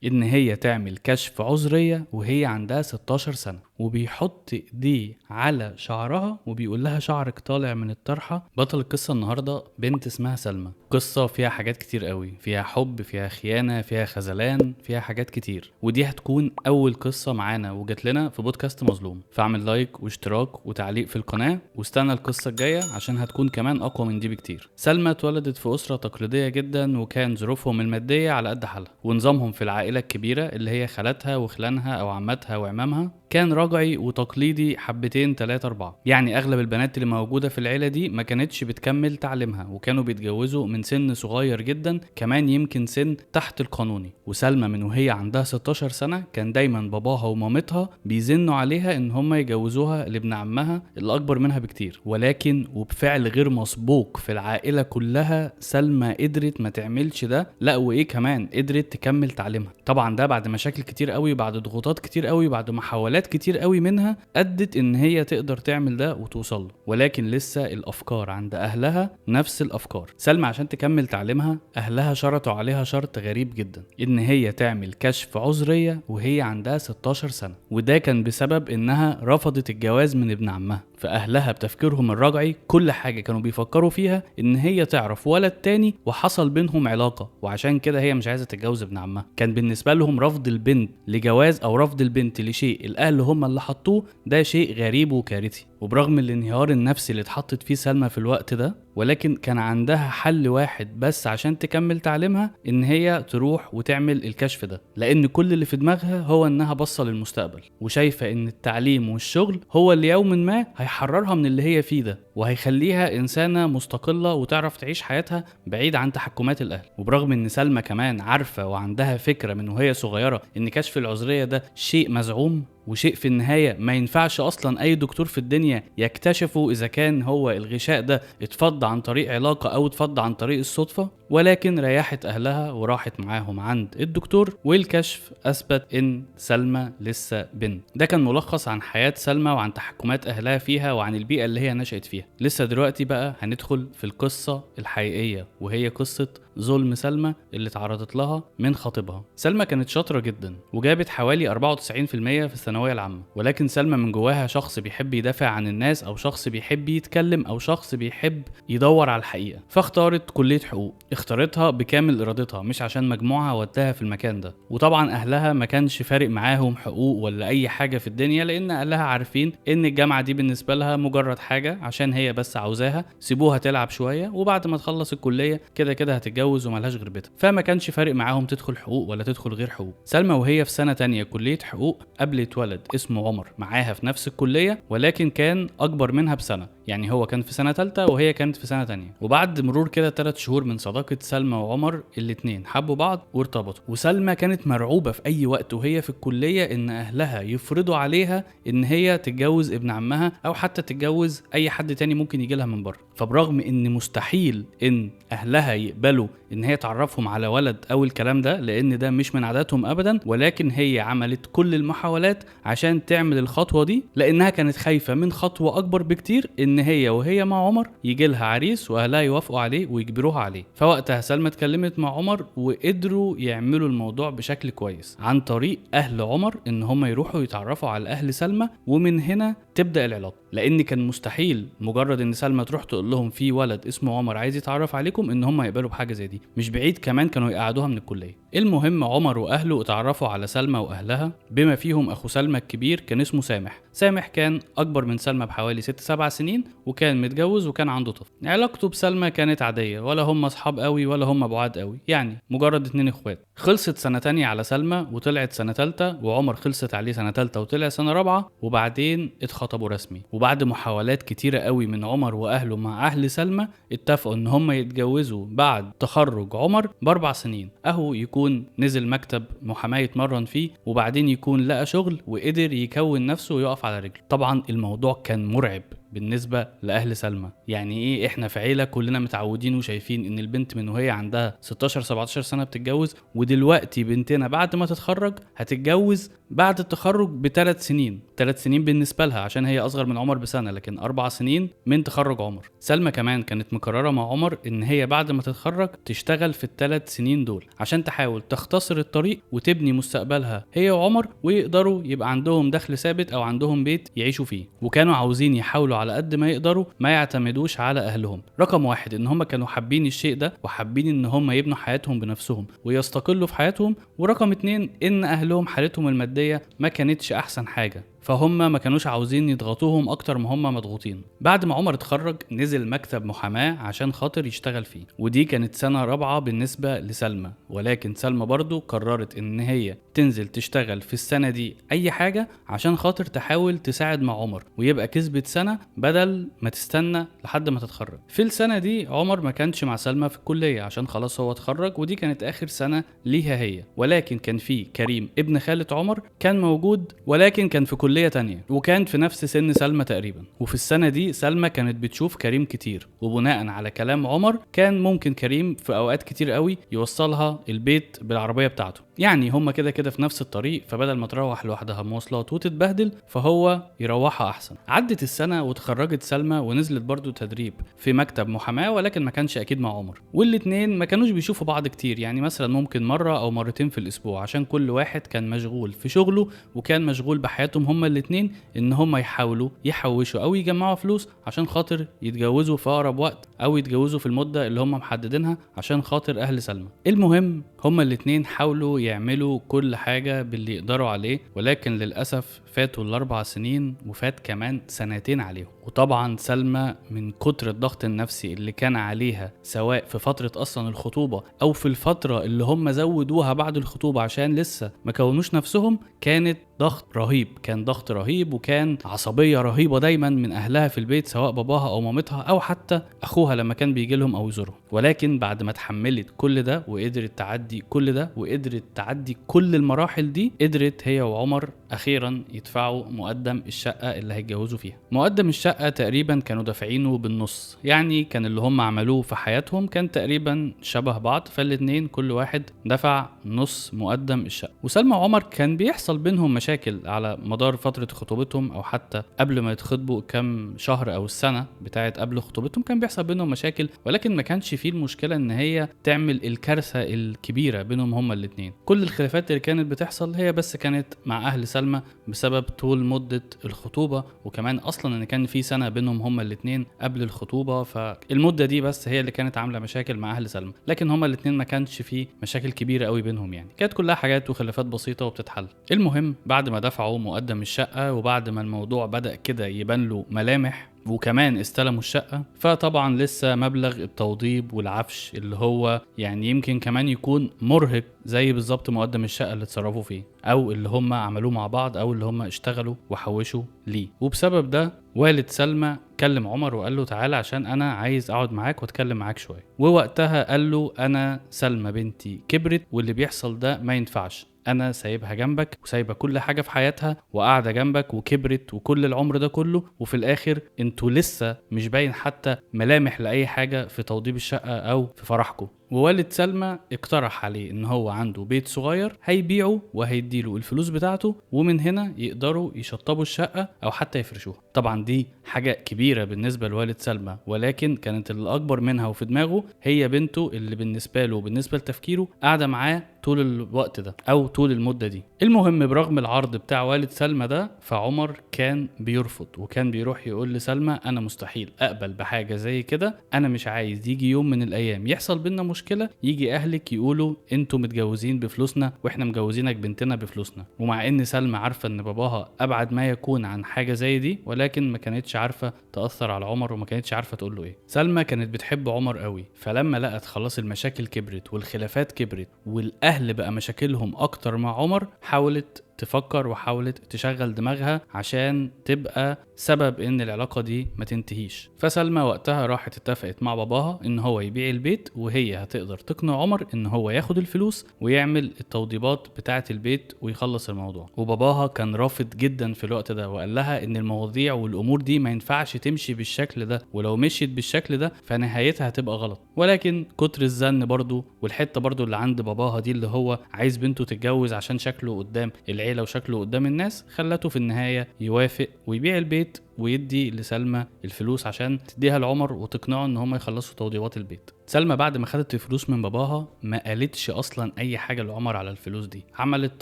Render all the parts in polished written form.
ان هي تعمل كشف عذرية وهي عندها 16 سنة، وبيحط ايديه على شعرها وبيقول لها شعرك طالع من الطرحة. بطل القصة النهاردة بنت اسمها سلمى. قصة فيها حاجات كتير قوي، فيها حب، فيها خيانة، فيها خذلان، فيها حاجات كتير، ودي هتكون اول قصة معانا وجات لنا في بودكاست مظلوم. فاعمل لايك واشتراك وتعليق في القناة واستنى القصة الجاية عشان هتكون كمان اقوى من دي بكتير. سلمى اتولدت في اسرة تقليدية جدا، وكان ظروفهم المادية على قد حالها، ونظامهم في العائلة الكبيرة اللي هي خالاتها وخلانها او عماتها وعمامها كان رجعي وتقليدي حبتين 3 4. يعني اغلب البنات اللي موجودة في العيلة دي ما كانتش بتكمل تعليمها، وكانوا بيتجوزوا من سن صغير جدا، كمان يمكن سن تحت القانوني. وسلمى من وهي عندها 16 سنة كان دايما باباها ومامتها بيزنوا عليها ان هم يجوزوها لابن عمها اللي اكبر منها بكتير، ولكن وبفعل غير مسبوق في العائلة كلها سلمى قدرت ما تعملش ده، لا وايه كمان قدرت تكمل تعليمها. طبعا ده بعد مشاكل كتير قوي، بعد ضغوطات كتير قوي، بعد محاولات كتير قوي منها ادت ان هي تقدر تعمل ده وتوصل له، ولكن لسه الافكار عند اهلها نفس الافكار. سلمى عشان تكمل تعليمها اهلها شرطوا عليها شرط غريب جدا، ان هي تعمل كشف عذرية وهي عندها 16 سنة، وده كان بسبب انها رفضت الجواز من ابن عمها. فاهلها بتفكيرهم الرجعي كل حاجة كانوا بيفكروا فيها ان هي تعرف ولد تاني وحصل بينهم علاقة، وعشان كده هي مش عايزة تتجوز ابن عمها. كان بالنسبة لهم رفض البنت لجواز او رفض البنت لشيء الاهل هم اللي حطوه ده شيء غريب وكارثي. وبرغم الانهيار النفسي اللي اتحطت فيه سلمى في الوقت ده، ولكن كان عندها حل واحد بس عشان تكمل تعليمها، ان هي تروح وتعمل الكشف ده، لان كل اللي في دماغها هو انها بصة للمستقبل، وشايفة ان التعليم والشغل هو اللي يوما ما هيحررها من اللي هي فيه ده، وهيخليها انسانة مستقلة وتعرف تعيش حياتها بعيد عن تحكمات الاهل. وبرغم ان سلمى كمان عارفة وعندها فكرة من وهي صغيرة ان كشف العذرية ده شيء مزعوم وشيء في النهاية ما ينفعش أصلا أي دكتور في الدنيا يكتشفه إذا كان هو الغشاء ده اتفض عن طريق علاقة أو اتفض عن طريق الصدفة، ولكن ريحت أهلها وراحت معاهم عند الدكتور، والكشف أثبت إن سلمى لسه بنت. ده كان ملخص عن حياة سلمى وعن تحكمات أهلها فيها وعن البيئة اللي هي نشأت فيها. لسه دلوقتي بقى هندخل في القصة الحقيقية، وهي قصة ظلم سلمى اللي تعرضت لها من خطيبها. سلمى كانت شاطرة جدا وجابت حوالي 94% في الثانوية العامة، ولكن سلمى من جواها شخص بيحب يدافع عن الناس، أو شخص بيحب يتكلم، أو شخص بيحب يدور على الحقيقة. فاختارت كلية حقوق، اختارتها بكامل إرادتها مش عشان مجموعها وداها في المكان ده. وطبعا أهلها ما كانش فارق معاهم حقوق ولا أي حاجة في الدنيا، لأن أهلها عارفين إن الجامعة دي بالنسبة لها مجرد حاجة عشان هي بس عاوزاها، سيبوها تلعب شوية وبعد ما تخلص الكلية كده كده هتتجوز وملهاش غير بيتها. فما كانش فارق معاهم تدخل حقوق ولا تدخل غير حقوق. سلمى وهي في سنة تانية كلية حقوق قابلت ولد اسمه عمر معاها في نفس الكلية، ولكن كان أكبر منها بسنة، يعني هو كان في سنة تالتة وهي كانت في سنة تانية. وبعد مرور كده 3 شهور من صداقة سلمى وعمر الاتنين حبوا بعض وارتبطوا. وسلمى كانت مرعوبة في أي وقت وهي في الكلية إن أهلها يفرضوا عليها إن هي تتجوز ابن عمها أو حتى تتجوز أي حد تاني ممكن يجي لها من بره. فبرغم إن مستحيل إن أهلها يقبلوا إن هي تعرفهم على ولد أو الكلام ده، لأن ده مش من عاداتهم أبدا، ولكن هي عملت كل المحاولات عشان تعمل الخطوة دي، لأنها كانت خايفة من خطوة أكبر بكتير، إن هي وهي مع عمر يجي لها عريس وأهلها يوافقوا عليه ويجبروها عليه. فوقتها سلمى اتكلمت مع عمر وقدروا يعملوا الموضوع بشكل كويس عن طريق أهل عمر، إن هم يروحوا يتعرفوا على أهل سلمى، ومن هنا تبدأ العلاقة. لأن كان مستحيل مجرد إن سلمى تروح تقول لهم في ولد اسمه عمر عايز يتعرف عليكم إن هم يقبلوا بحاجة زي دي. مش بعيد كمان كانوا يقعدوها من الكلية. المهم عمر وأهله اتعرفوا على سلمى وأهلها، بما فيهم أخو سلمى الكبير كان اسمه سامح. سامح كان أكبر من سلمى بحوالي 6-7 سنين، وكان متجوز وكان عنده طفل. علاقته بسلمى كانت عادية، ولا هم أصحاب قوي ولا هم بعاد قوي، يعني مجرد 2 اخوات. خلصت سنة تانية على سلمى وطلعت سنة تالتة، وعمر خلصت عليه سنة تالتة وطلع سنة رابعة، وبعدين اتخطبوا رسمي. وبعد محاولات كتيرة قوي من عمر وأهله مع أهل سلمى اتفقوا إن هم يتجوزوا بعد تخرج عمر ب4 سنين. أهو يكون نزل مكتب محاماة يتمرن فيه، وبعدين يكون لقى شغل وقدر يكون نفسه ويقف على رجله. طبعا الموضوع كان مرعب بالنسبة لأهل سلمى. يعني ايه احنا في عيلة كلنا متعودين وشايفين ان البنت من وهي عندها 16-17 سنة بتتجوز، ودلوقتي بنتنا بعد ما تتخرج هتتجوز بعد التخرج ب3 سنين. 3 سنين بالنسبة لها عشان هي أصغر من عمر بسنة، لكن 4 سنين من تخرج عمر. سلمى كمان كانت مقررة مع عمر إن هي بعد ما تتخرج تشتغل في ال3 سنين دول عشان تحاول تختصر الطريق وتبني مستقبلها هي وعمر، ويقدروا يبقى عندهم دخل ثابت أو عندهم بيت يعيشوا فيه. وكانوا عاوزين يحاولوا على قد ما يقدروا ما يعتمدوش على أهلهم. رقم 1 إن هم كانوا حابين الشيء ده وحابين إن هم يبنوا حياتهم بنفسهم ويستقلوا في حياتهم. ورقم 2 إن أهلهم حالتهم المادية ما كانتش أحسن حاجة، فهم ما كانوش عاوزين يضغطوهم اكتر ما هم مضغوطين. بعد ما عمر اتخرج نزل مكتب محاماة عشان خاطر يشتغل فيه، ودي كانت سنة رابعة بالنسبة لسلمى. ولكن سلمى برضو قررت ان هي تنزل تشتغل في السنة دي اي حاجة عشان خاطر تحاول تساعد مع عمر ويبقى كسبت سنة بدل ما تستنى لحد ما تتخرج. في السنة دي عمر ما كانش مع سلمى في الكلية عشان خلاص هو اتخرج، ودي كانت اخر سنة ليها هي. ولكن كان في كريم ابن خالة عمر كان موجود، ولكن كان في كلية تانية وكان في نفس سن سلمى تقريبا. وفي السنة دي سلمى كانت بتشوف كريم كتير، وبناء على كلام عمر كان ممكن كريم في اوقات كتير قوي يوصلها البيت بالعربية بتاعته. يعني هما كده كده في نفس الطريق، فبدل ما تروح لوحدها مواصلات وتتبهدل فهو يروحها احسن. عدت السنة وتخرجت سلمى ونزلت برضو تدريب في مكتب محاماة، ولكن ما كانش اكيد مع عمر. والاتنين ما كانوش بيشوفوا بعض كتير، يعني مثلا ممكن مرة او مرتين في الاسبوع، عشان كل واحد كان مشغول في شغله وكان مشغول بحياتهم هما الاتنين ان هما يحاولوا يحوشوا او يجمعوا فلوس عشان خاطر يتجوزوا في اقرب وقت او يتجوزوا في المدة اللي هما محددينها عشان خاطر اهل سلمى. المهم هما الاتنين حاولوا يعملوا كل حاجة باللي يقدروا عليه، ولكن للأسف فاتوا ال4 سنين وفات كمان 2 سنين عليهم. وطبعا سلمى من كتر الضغط النفسي اللي كان عليها سواء في فترة أصلا الخطوبة أو في الفترة اللي هم زودوها بعد الخطوبة عشان لسه ما كونوش نفسهم، كانت ضغط رهيب. كان ضغط رهيب وكان عصبية رهيبة دايما من أهلها في البيت، سواء باباها أو مامتها أو حتى أخوها لما كان بيجي لهم أو يزورهم. ولكن بعد ما تحملت كل ده وقدرت تعدي كل ده وقدرت تعدي كل المراحل دي، قدرت هي وعمر أخيرا يدفعوا مقدم الشقة اللي هيتجوزوا فيها. مقدم الشقة تقريبا كانوا دافعينه بالنص، يعني كان اللي هم عملوه في حياتهم كان تقريبا شبه بعض، فالاتنين كل واحد دفع نص مقدم الشقة. وسلمى وعمر كان بيحصل بينهم مشاكل على مدار فترة خطوبتهم او حتى قبل ما يتخطبوا كام شهر او السنة بتاعت قبل خطوبتهم كان بيحصل بينهم مشاكل، ولكن ما كانش فيه المشكلة ان هي تعمل الكارثة الكبيرة بينهم هما الاتنين. كل الخلافات اللي كانت بتحصل هي بس كانت مع اهل سلمى بسبب طول مدة الخطوبة، وكمان اصلا ان كان في سنة بينهم هما الاتنين قبل الخطوبة، فالمدة دي بس هي اللي كانت عاملة مشاكل مع اهل سلمى. لكن هما الاتنين ما كانش فيه مشاكل كبيرة قوي بينهم، يعني كانت كلها حاجات وخلافات بسيطة وبتتحل. المهم بعد ما دفعوا مقدم الشقة وبعد ما الموضوع بدأ كده يبان له ملامح وكمان استلموا الشقة، فطبعا لسه مبلغ التوضيب والعفش اللي هو يعني يمكن كمان يكون مرهق زي بالظبط مقدم الشقة اللي اتصرفوا فيه او اللي هم عملوه مع بعض او اللي هم اشتغلوا وحوشوا ليه. وبسبب ده والد سلمى كلم عمر وقال له تعالى عشان انا عايز اقعد معاك واتكلم معاك شوية. ووقتها قال له انا سلمى بنتي كبرت واللي بيحصل ده ما ينفعش، انا سايبها جنبك وسايبه كل حاجه في حياتها وقاعده جنبك وكبرت وكل العمر ده كله، وفي الاخر انتوا لسه مش باين حتى ملامح لاي حاجه في توضيب الشقه او في فرحكم. ووالد سلمى اقترح عليه ان هو عنده بيت صغير هيبيعه وهيديله الفلوس بتاعته، ومن هنا يقدروا يشطبوا الشقة او حتى يفرشوها. طبعا دي حاجة كبيرة بالنسبة لوالد سلمى، ولكن كانت الاكبر منها وفي دماغه هي بنته اللي بالنسبة له وبالنسبة لتفكيره قاعدة معاه طول الوقت ده او طول المدة دي. المهم برغم العرض بتاع والد سلمى ده فعمر كان بيرفض، وكان بيروح يقول لسلمى انا مستحيل اقبل بحاجة زي كده، انا مش عايز يجي يوم من الايام يحصل بينا مشكلة يجي اهلك يقولوا انتوا متجوزين بفلوسنا واحنا مجوزينك بنتنا بفلوسنا. ومع ان سلمى عارفة ان باباها ابعد ما يكون عن حاجة زي دي، ولكن ما كانتش عارفة تأثر على عمر وما كانتش عارفة تقول له ايه. سلمى كانت بتحب عمر قوي، فلما لقت خلاص المشاكل كبرت والخلافات كبرت والاهل بقى مشاكلهم اكتر مع عمر، حاولت تفكر وحاولت تشغل دماغها عشان تبقى سبب ان العلاقة دي ما تنتهيش. فسلمى وقتها راحت اتفقت مع باباها ان هو يبيع البيت وهي هتقدر تقنع عمر ان هو ياخد الفلوس ويعمل التوضيبات بتاعة البيت ويخلص الموضوع. وباباها كان رافض جدا في الوقت ده وقال لها ان المواضيع والامور دي ما ينفعش تمشي بالشكل ده، ولو مشيت بالشكل ده فنهايتها هتبقى غلط. ولكن كتر الزن برضو والحتة برضو اللي عند باباها دي اللي هو عايز بنته تتجوز عشان شكله قدام العيلة وشكله قدام الناس خلته في النهاية يوافق ويبيع البيت ويدي لسلمى الفلوس عشان تديها لعمر وتقنعه ان هم يخلصوا توضيبات البيت. سلمى بعد ما خدت الفلوس من باباها ما قالتش اصلا اي حاجة لعمر على الفلوس دي، عملت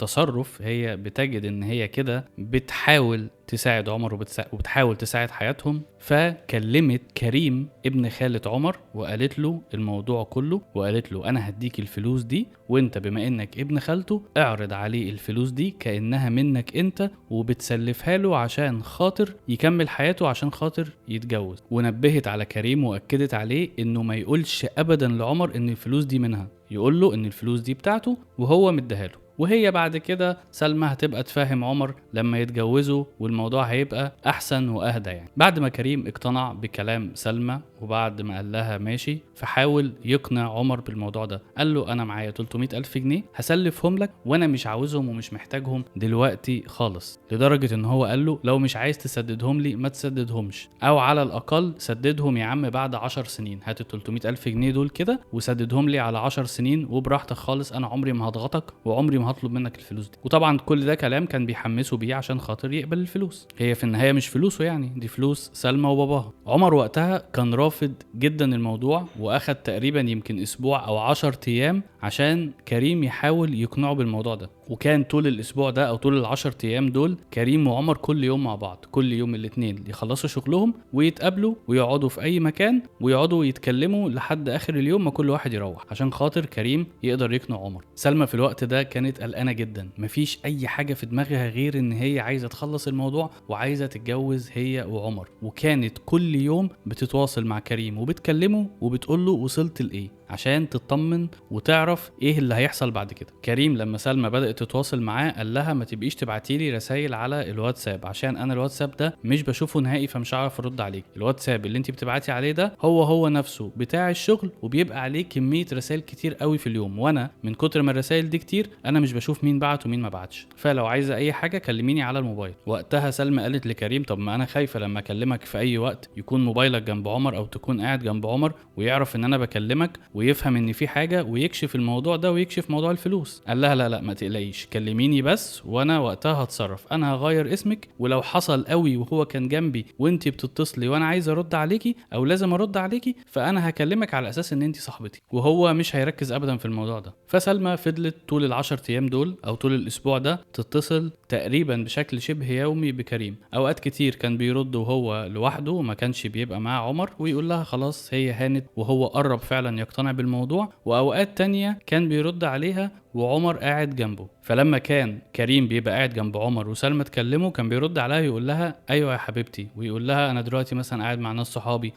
تصرف هي بتجد ان هي كده بتحاول تساعد عمر وبتحاول تساعد حياتهم. فكلمت كريم ابن خالة عمر وقالت له الموضوع كله، وقالت له انا هديك الفلوس دي وانت بما انك ابن خالته اعرض عليه الفلوس دي كأنها منك انت وبتسلفها له عشان خاطر يكمل حياته، عشان خاطر يتجوز. ونبهت على كريم واكدت عليه انه ما يقولش ابدا لعمر ان الفلوس دي منها، يقول له ان الفلوس دي بتاعته وهو مديها له. وهي بعد كده سلمى هتبقى تفهم عمر لما يتجوزوا والموضوع هيبقى احسن واهدى يعني. بعد ما كريم اقتنع بكلام سلمى وبعد ما قال لها ماشي، فحاول يقنع عمر بالموضوع ده. قال له انا معايا 300,000 جنيه هسلفهم لك وانا مش عاوزهم ومش محتاجهم دلوقتي خالص، لدرجة ان هو قال له لو مش عايز تسددهم لي ما تسددهمش، او على الاقل سددهم يا عم بعد 10 سنين، هات ال 300,000 جنيه دول كده وسددهم لي على 10 سنين وبراحتك خالص، انا عمري ما هضغطك وعمري ما هطلب منك الفلوس دي. وطبعا كل ده كلام كان بيحمسه بيه عشان خاطر يقبل الفلوس، هي في النهاية مش فلوسه يعني، دي فلوس سلمى وباباها. عمر وقتها كان رافض جدا الموضوع واخد تقريبا يمكن اسبوع او 10 ايام عشان كريم يحاول يقنعه بالموضوع ده. وكان طول الاسبوع ده او طول ال10 ايام دول كريم وعمر كل يوم مع بعض، كل يوم الاثنين يخلصوا شغلهم ويتقابلوا ويقعدوا في اي مكان ويقعدوا يتكلموا لحد اخر اليوم ما كل واحد يروح، عشان خاطر كريم يقدر يقنع عمر. سلمى في الوقت ده كانت قلقانه جدا، مفيش اي حاجه في دماغها غير ان هي عايزه تخلص الموضوع وعايزه تتجوز هي وعمر. وكانت كل يوم بتتواصل مع كريم وبتكلمه وبتقول له وصلت لايه عشان تطمن وتعرف ايه اللي هيحصل بعد كده. كريم لما سلمى بدأت تتواصل معاه قال لها ما تبقيش تبعتيلي رسائل على الواتساب عشان انا الواتساب ده مش بشوفه نهائي فمش عارف ارد عليك، الواتساب اللي انت بتبعتي عليه ده هو نفسه بتاع الشغل وبيبقى عليه كمية رسائل كتير قوي في اليوم، وانا من كتر ما الرسائل دي كتير انا مش بشوف مين بعت ومين ما بعتش، فلو عايزه اي حاجه كلميني على الموبايل. وقتها سلمى قالت لكريم طب ما انا خايفه لما اكلمك في اي وقت يكون موبايلك جنب عمر او تكون قاعد جنب عمر ويعرف ان انا بكلمك ويفهم ان في حاجه ويكشف الموضوع ده ويكشف موضوع الفلوس. قال لها لا ما تقلقيش كلميني بس وانا وقتها هتصرف، انا هغير اسمك ولو حصل قوي وهو كان جنبي وانتي بتتصلي وانا عايز ارد عليكي او لازم ارد عليكي فانا هكلمك على اساس ان انتي صاحبتي، وهو مش هيركز ابدا في الموضوع ده. فسلمى فضلت طول ال10 ايام دول او طول الاسبوع ده تتصل تقريبا بشكل شبه يومي بكريم. اوقات كتير كان بيرد وهو لوحده وما كانش بيبقى معاه عمر ويقول لها خلاص هي هانت وهو قرب فعلا يقتنع بالموضوع، واوقات تانية كان بيرد عليها وعمر قاعد جنبه. فلما كان كريم بيبقى قاعد جنب عمر وسلمى تكلمه كان بيرد عليها يقول لها ايوه يا حبيبتي، ويقول لها انا دلوقتي مثلا قاعد مع ناس صحابي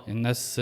الناس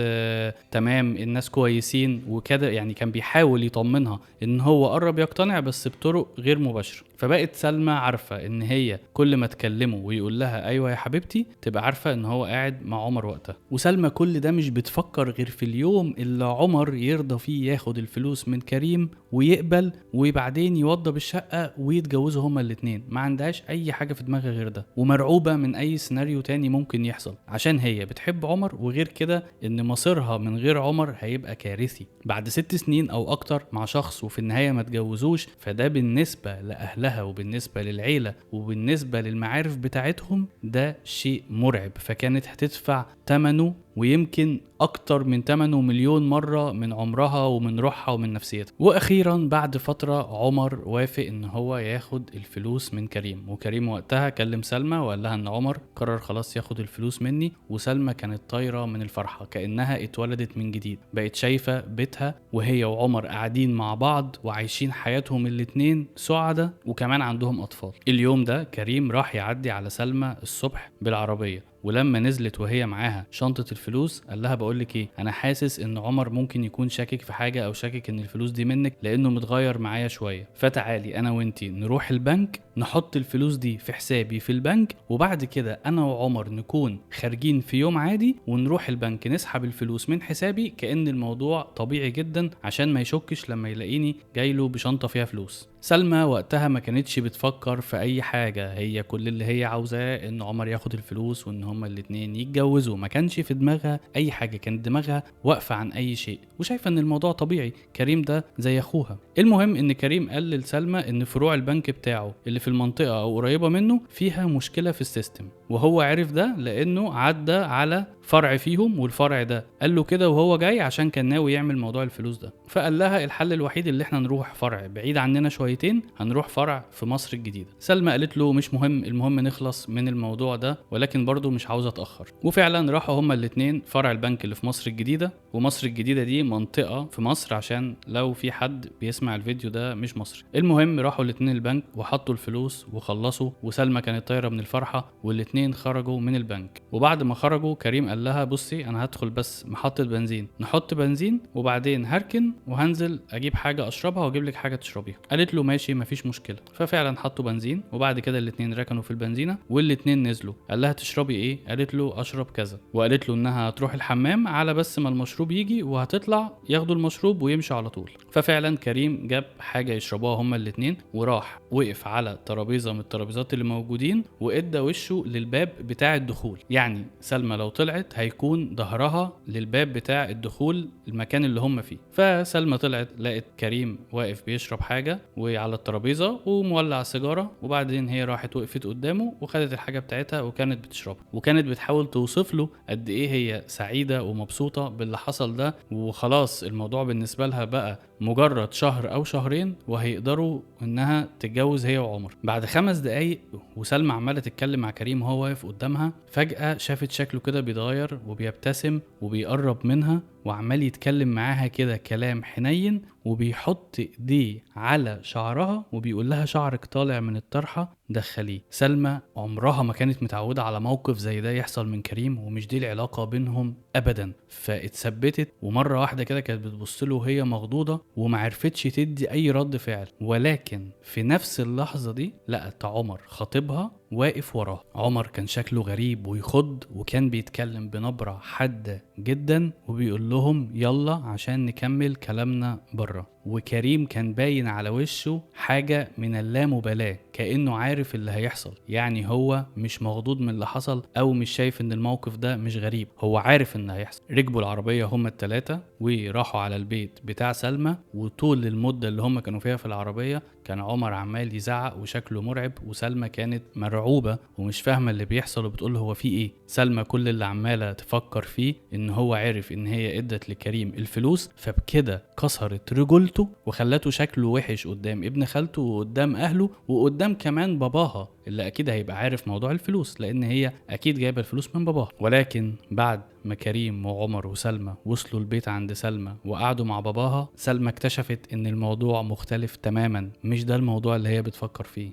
تمام الناس كويسين وكده، يعني كان بيحاول يطمنها ان هو قرب يقتنع بس بطرق غير مباشرة. فبقت سلمى عارفة ان هي كل ما تكلمه ويقول لها ايوه يا حبيبتي تبقى عارفة ان هو قاعد مع عمر وقتها. وسلمى كل ده مش بتفكر غير في اليوم اللي عمر يرضى فيه ياخد الفلوس من كريم ويقبل وبعدين يوضب الشقة ويتجوزوا هما الاتنين، ما عندهاش اي حاجة في دماغها غير ده، ومرعوبة من اي سيناريو تاني ممكن يحصل عشان هي بتحب عمر، وغير كده ان مصيرها من غير عمر هيبقى كارثي. بعد 6 سنين او اكتر مع شخص وفي النهاية ما تجوزوش، فده بالنسبة لأهلها وبالنسبة للعيلة وبالنسبة للمعارف بتاعتهم ده شيء مرعب، فكانت هتدفع ثمنه ويمكن اكتر من 8 مليون مرة من عمرها ومن روحها ومن نفسيتها. واخيرا بعد فترة عمر وافق ان هو ياخد الفلوس من كريم، وكريم وقتها كلم سلمى وقال لها ان عمر قرر خلاص ياخد الفلوس مني. وسلمى كانت طايرة من الفرحة كأنها اتولدت من جديد، بقت شايفة بيتها وهي وعمر قاعدين مع بعض وعايشين حياتهم الاتنين سعدة وكمان عندهم اطفال. اليوم ده كريم راح يعدي على سلمى الصبح بالعربية، ولما نزلت وهي معاها شنطة الفلوس قال لها بقولك ايه، انا حاسس ان عمر ممكن يكون شاكك في حاجة او شاكك ان الفلوس دي منك لانه متغير معايا شوية، فتعالي انا وانتي نروح البنك نحط الفلوس دي في حسابي في البنك، وبعد كده انا وعمر نكون خارجين في يوم عادي ونروح البنك نسحب الفلوس من حسابي كأن الموضوع طبيعي جدا عشان ما يشكش لما يلاقيني جايله بشنطة فيها فلوس. سلمى وقتها ما كانتش بتفكر في اي حاجة، هي كل اللي هي عاوزاه ان عمر ياخد الفلوس وان هما الاتنين يتجوزوا. ما كانش في دماغها اي حاجة، كانت دماغها واقفة عن اي شيء وشايفة ان الموضوع طبيعي، كريم ده زي اخوها. المهم ان كريم قال لسلمى ان فروع البنك بتاعه اللي في المنطقة او قريبة منه فيها مشكلة في السيستم، وهو عرف ده لانه عدى على فرع فيهم، والفرع ده قال له كده وهو جاي عشان كان ناوي يعمل موضوع الفلوس ده. فقال لها الحل الوحيد اللي احنا نروح فرع بعيد عننا شويتين، هنروح فرع في مصر الجديدة. سلمى قالت له مش مهم، المهم نخلص من الموضوع ده، ولكن برضو مش عاوزة اتأخر. وفعلا راحوا هما الاتنين فرع البنك اللي في مصر الجديدة. ومصر الجديدة دي منطقة في مصر عشان لو في حد بيسمع الفيديو ده مش مصري. المهم راحوا الاتنين البنك وحطوا الفلوس وخلصوا، وسلمى كانت طايرة من الفرحة، والاتنين خرجوا من البنك. وبعد ما خرجوا كريم قال لها بصي انا هدخل بس محطة بنزين نحط بنزين وبعدين هركن وهنزل اجيب حاجة اشربها واجيب لك حاجة تشربيها. قالت له ماشي مفيش مشكلة. ففعلا حطوا بنزين، وبعد كده الاتنين ركنوا في البنزينة والاتنين نزلوا. قال لها تشربي ايه؟ قالت له اشرب كذا، وقالت له انها هتروح الحمام على بس ما المشروب يجي وهتطلع ياخدوا المشروب ويمشوا على طول. ففعلا كريم جاب حاجة يشربوها هما الاتنين وراح وقف على ترابيزة من الترابيزات اللي موجودين وادى وشه للباب بتاع الدخول. يعني سلمى لو طلعت هيكون ظهرها للباب بتاع الدخول المكان اللي هم فيه. فسلمى طلعت لقت كريم واقف بيشرب حاجة وعلى الترابيزة ومولع سيجارة، وبعدين هي راحت وقفت قدامه وخدت الحاجة بتاعتها وكانت بتشربها، وكانت بتحاول توصف له قد ايه هي سعيدة ومبسوطة باللي حصل ده، وخلاص الموضوع بالنسبة لها بقى مجرد شهر او شهرين وهيقدروا انها تتجوز هي وعمر. بعد 5 دقايق وسلمى عمالة تتكلم مع كريم وهو واقف قدامها، فجأة شافت شكله كده بيتغير وبيبتسم وبيقرب منها وعمال يتكلم معاها كده كلام حنين، وبيحط ايديه على شعرها وبيقول لها شعرك طالع من الطرحة دخليه. سلمى عمرها ما كانت متعودة على موقف زي ده يحصل من كريم، ومش دي العلاقة بينهم ابدا. فاتثبتت ومرة واحدة كده كانت بتبص له وهي مخضوضة وما عرفتش تدي اي رد فعل. ولكن في نفس اللحظة دي لقت عمر خطيبها واقف وراه. عمر كان شكله غريب ويخض، وكان بيتكلم بنبرة حادة جدا وبيقول لهم يلا عشان نكمل كلامنا بره. وكريم كان باين على وشه حاجة من اللامبالاة، كأنه عارف اللي هيحصل. يعني هو مش مخضوض من اللي حصل او مش شايف ان الموقف ده مش غريب، هو عارف ان هيحصل. ركبوا العربية هما التلاتة وراحوا على البيت بتاع سلمى، وطول المدة اللي هما كانوا فيها في العربية كان عمر عمال يزعق وشكله مرعب، وسلمى كانت مرعوبة ومش فاهمة اللي بيحصل وبتقول هو في ايه. سلمى كل اللي عمالة تفكر فيه ان هو عارف ان هي ادت لكريم الفلوس، فبكده كسرت رجولته وخلته شكله وحش قدام ابن خالته وقدام اهله وقدام كمان باباها اللي اكيد هيبقى عارف موضوع الفلوس لان هي اكيد جايبه الفلوس من باباها. ولكن بعد ما كريم وعمر وسلمى وصلوا البيت عند سلمى وقعدوا مع باباها، سلمى اكتشفت ان الموضوع مختلف تماما، مش ده الموضوع اللي هي بتفكر فيه.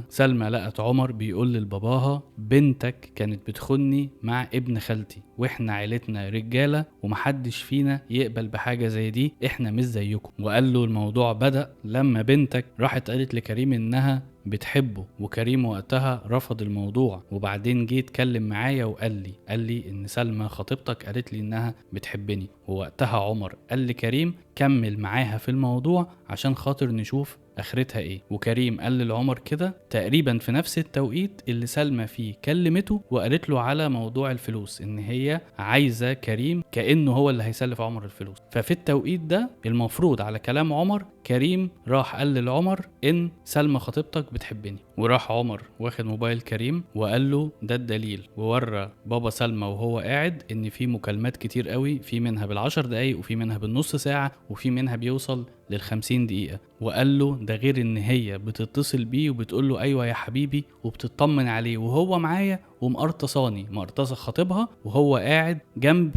سلمى لقت عمر بيقول لباباها بنتك كانت بتخني مع ابن خالتي، واحنا عيلتنا رجاله ومحدش فينا يقبل بحاجه زي دي، احنا مش زيكم. وقال له الموضوع بدأ لما بنتك راحت قالت لكريم انها بتحبه، وكريم وقتها رفض الموضوع، وبعدين جه اتكلم معايا وقال لي ان سلمى خطيبتك قالت لي انها بتحبني. ووقتها عمر قال لكريم كمل معاها في الموضوع عشان خاطر نشوف اخرتها ايه. وكريم قال لعمر كده تقريبا في نفس التوقيت اللي سلمى فيه كلمته وقالت له على موضوع الفلوس، ان هي عايزه كريم كانه هو اللي هيسلف عمر الفلوس. ففي التوقيت ده المفروض على كلام عمر كريم راح قال لعمر ان سلمى خطيبتك بتحبني. وراح عمر واخد موبايل كريم وقال له ده الدليل، وورى بابا سلمى وهو قاعد ان في مكالمات كتير قوي، في منها بال10 دقايق وفي منها بالنص ساعه وفي منها بيوصل لل50 دقيقه. وقال له ده غير ان هي بتتصل بيه وبتقول له ايوه يا حبيبي وبتطمن عليه وهو معايا ومقرطصاني مقرطصه خطيبها وهو قاعد جنب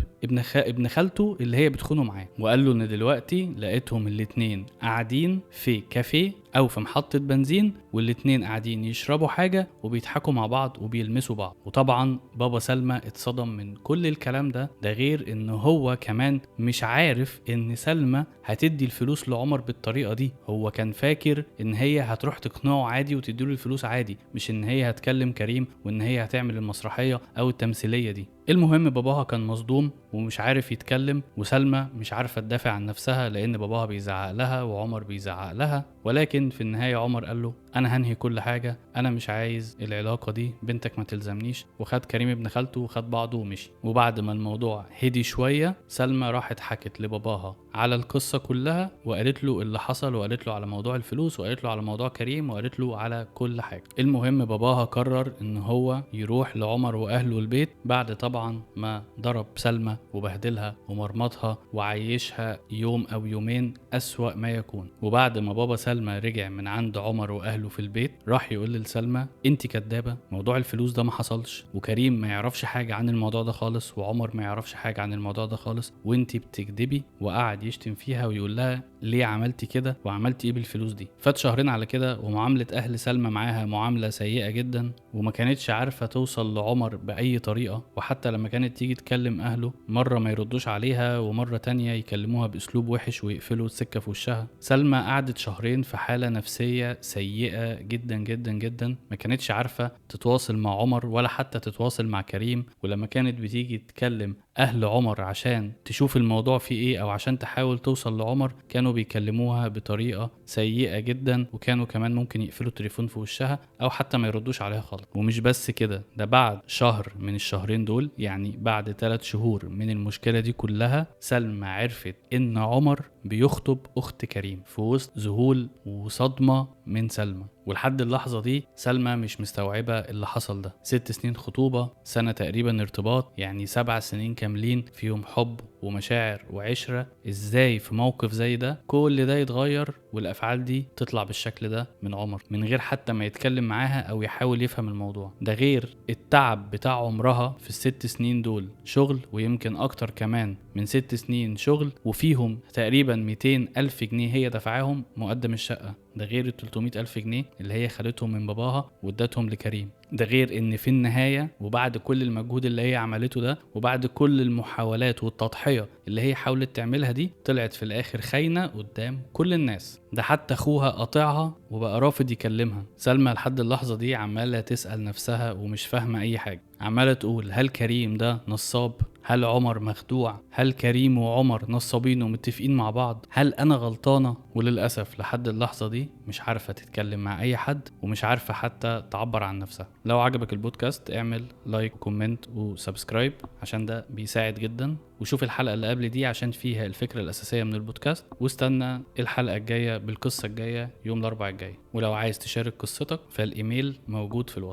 ابن خالته اللي هي بتخونه معاه. وقال له ان دلوقتي لقيتهم الاتنين قاعدين في كافيه او في محطة بنزين، والاتنين قاعدين يشربوا حاجة وبيضحكوا مع بعض وبيلمسوا بعض. وطبعا بابا سلمى اتصدم من كل الكلام ده غير ان هو كمان مش عارف ان سلمى هتدي الفلوس لعمر بالطريقة دي. هو كان فاكر ان هي هتروح تقنعه عادي وتديله الفلوس عادي، مش ان هي هتكلم كريم وان هي هتعمل المسرحية او التمثيلية دي. المهم باباها كان مصدوم ومش عارف يتكلم، وسلمى مش عارفة تدافع عن نفسها لأن باباها بيزعق لها وعمر بيزعق لها. ولكن في النهاية عمر قال له أنا هنهي كل حاجة، أنا مش عايز العلاقة دي، بنتك ما تلزمنيش. وخد كريم ابن خالته وخد بعضه ومشي. وبعد ما الموضوع هدي شوية سلمى راحت حكت لباباها على القصة كلها وقالت له اللي حصل، وقالت له على موضوع الفلوس، وقالت له على موضوع كريم، وقالت له على كل حاجة. المهم باباها قرر ان هو يروح لعمر واهله البيت بعد طبعا ما ضرب سلمى وبهدلها ومرمطها وعيشها يوم او يومين اسوأ ما يكون. وبعد ما بابا سلمى رجع من عند عمر واهله في البيت راح يقول لسلمى انت كدابة، موضوع الفلوس ده ما حصلش، وكريم ما يعرفش حاجة عن الموضوع ده خالص، وعمر ما يعرفش حاجة عن الموضوع ده خالص، وانت بتكدبي. وقعد يشتم فيها ويقول لها ليه عملتي كده وعملتي ايه بالفلوس دي. فات شهرين على كده ومعاملة اهل سلمى معاها معاملة سيئة جدا، وما كانتش عارفة توصل لعمر بأي طريقة. وحتى لما كانت تيجي تكلم اهله مرة ما يردوش عليها، ومرة تانية يكلموها بأسلوب وحش ويقفلوا السكة في وشها. سلمى قعدت شهرين في حالة نفسية سيئة جدا جدا جدا، ما كانتش عارفة تتواصل مع عمر ولا حتى تتواصل مع كريم. ولما كانت بتيجي تكلم اهل عمر عشان تشوف الموضوع فيه ايه او عشان تحاول توصل لعمر، كانوا بيكلموها بطريقة سيئة جدا، وكانوا كمان ممكن يقفلوا التليفون في وشها او حتى ما يردوش عليها خالص. ومش بس كده، ده بعد شهر من الشهرين دول، يعني بعد 3 شهور من المشكلة دي كلها، سلمى عرفت ان عمر بيخطب اخت كريم في وسط ذهول وصدمة من سلمى. ولحد اللحظة دي سلمى مش مستوعبة اللي حصل ده. 6 سنين خطوبة، سنة تقريبا ارتباط، يعني 7 سنين كاملين فيهم حب ومشاعر وعشرة. ازاي في موقف زي ده كل ده يتغير والافعال دي تطلع بالشكل ده من عمر من غير حتى ما يتكلم معاها او يحاول يفهم الموضوع ده؟ غير التعب بتاع عمرها في ال6 سنين دول شغل، ويمكن اكتر كمان من 6 سنين شغل، وفيهم تقريبا 200 ألف جنيه هي دفعاهم مقدم الشقة. ده غير 300 ألف جنيه اللي هي خدتهم من باباها وادتهم لكريم. ده غير ان في النهاية وبعد كل المجهود اللي هي عملته ده، وبعد كل المحاولات والتضحية اللي هي حاولت تعملها دي، طلعت في الاخر خاينة قدام كل الناس. ده حتى اخوها قاطعها وبقى رافض يكلمها. سلمى لحد اللحظة دي عمالة تسأل نفسها ومش فاهمة اي حاجة. عمالة تقول هل كريم ده نصاب؟ هل عمر مخدوع؟ هل كريم وعمر نصابين ومتفقين مع بعض؟ هل انا غلطانة؟ وللأسف لحد اللحظة دي مش عارفة تتكلم مع اي حد، ومش عارفة حتى تعبر عن نفسها. لو عجبك البودكاست اعمل لايك وكومنت وسبسكرايب عشان ده بيساعد جدا. وشوف الحلقة اللي قبل دي عشان فيها الفكرة الأساسية من البودكاست. واستنى الحلقة الجاية بالقصة الجاية يوم الأربعاء الجاي. ولو عايز تشارك قصتك فالإيميل موجود في الوصف.